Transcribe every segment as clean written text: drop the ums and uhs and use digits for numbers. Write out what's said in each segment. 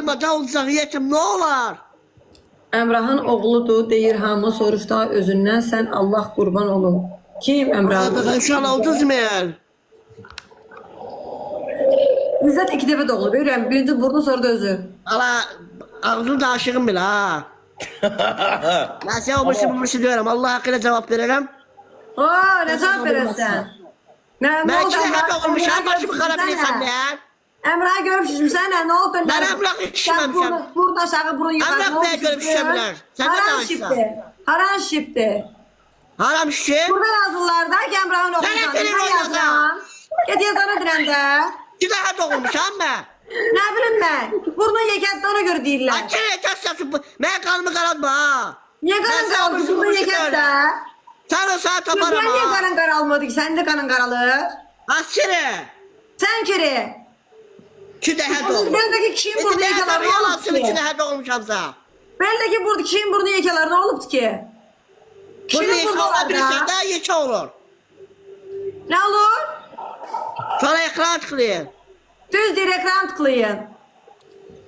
kalmadan olacaq yetim, ne olar? Əmrahın oğludur, deyir hamı soruşda özündən, sən Allah qurban olun. Kim Əmrahın? İnşallah 30 min. İzzət 2 dəfə doğulub, görürəm. Birinci burnu, sonra da özü. Allah ağzını da aşığım bile ha. Ben sen o başı diyorum. Allah hakkıyla cevap veririm. Aa, nə cavab verəsən? Nə Ben oldu? kime hep olmuş? Her Əmrahı başımı karabilirsen görmüşsün ya. Əmrahı görmüşsün nə oldu? Ben Emrah işlememişim. Burun aşağı, burun yukarı. Emrah Bey görmüşsünler. Sen de Haran danışsan. şipti. Haran şipti. Haram şişi. Burada yazırlar da ki Emrah'ın oğlu. Ben hep benim oynasam. Git yazana dirende. Bir daha doğulmuş ama. Ne bileyim ben. Burnun yeketli ona göre değiller. Açın etasası bu. Ben kanımı karartma ha. Niye kanın karaldı? Burnun yeketli. Sen o saat taparım Sen niye ha. kanın karalmadı ki? Sen de kanın karalır. Açırı. Sen kiri. Şu daha doğulmuş. Beldeki kişinin burnu yekalar ne oldu Şu ki? daha doğulmuş Hamza. Beldeki burada kişinin burnu yekalar ne oldu ki? Bunu Kişinin yıka burnu olabilirsen orada. daha yıka olur. Ne olur? Sonra ekran tıklayın. Düz dir ekran tıklayın.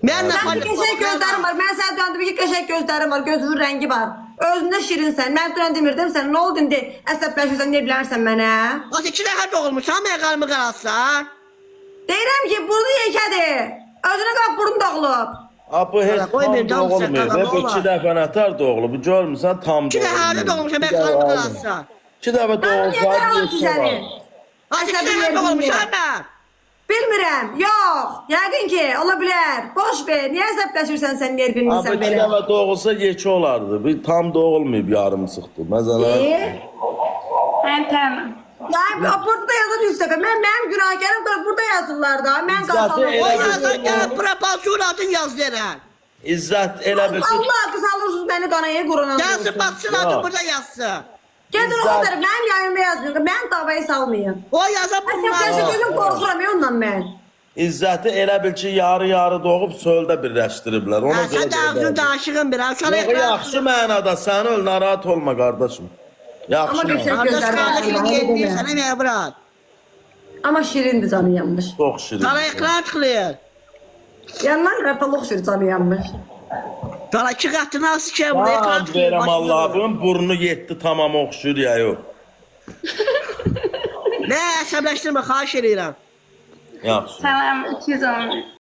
Ben de Sen bir keşek gözlerim var. Ben sana döndüm ki keşek gözlerim var. Gözünün rengi var. Özünde şirinsen. Ben dönen demirdim sen. Ne oldu indi? Əsəbləşirsən, ne bilərsən mənə? O iki daha doğulmuş ama kanımı kararsan. Deyirəm ki, burnu yekədir. Özünə qap burnu doğulub. Abi heç Qoy tam bir can doğulmayıb. səqalı Hep olar. 2 dəfə nətər doğulub. Görmürsən tam İki daha da doğulmuş ama kanımı kararsan. 2 dəfə Mən niyə qaralım doğulsa ki səni? O iki Əsəbi daha doğulmuş yerim ama. Bilmirəm, yox. Yəqin ki, ola bilər. Boş ver, niyə əsəbləşirsən sən yer Abi bilmirsən 2 belə? dəfə doğulsa yekə olardı. Bir tam doğulmayıb yarım sıxdı. Məsələn. Tamam. Yani burada yazır üstte. Benim günahkarım da burada yazırlar da. Ben Zaten kalkalım. elə O bir- yazan gel propasyon adın yaz denen. İzzət elə bir ki, Allah kısalırsınız beni kanaya kurunan. Yazsın baksın Ya. adın burada yazsın. Gidin o İzzet. kadar. Benim yayınıma yazmıyorum. Ben davayı salmayayım. O yazan Ben bunlar. sen gözüm korkuram ya ondan ben. İzzəti elə bil ki, yarı-yarı doğub çöldə birləşdiriblər. Ona Ha, görə sen de ağzını da aşığın biraz. Sana Yox, yaxşı mənada sən öl, narahat olma qardaşım. Yaxşı Ama mənada. geçen Kardeş gözler kardeşini var. yediğin sana ne bırak. Ama şirindi canı yanmış. Çox şirin. Sana ekran tıklıyor. Yandan kartalıq şir canı yanmış. Sana iki katı nasıl şey burada ekran Vaad tıklıyor. verəm Allah'ım, burnu yetdi tamam oxşur ya yox. Ne əsəbləşdirmə, xahiş edirəm. Yaxşı. Tamam 210.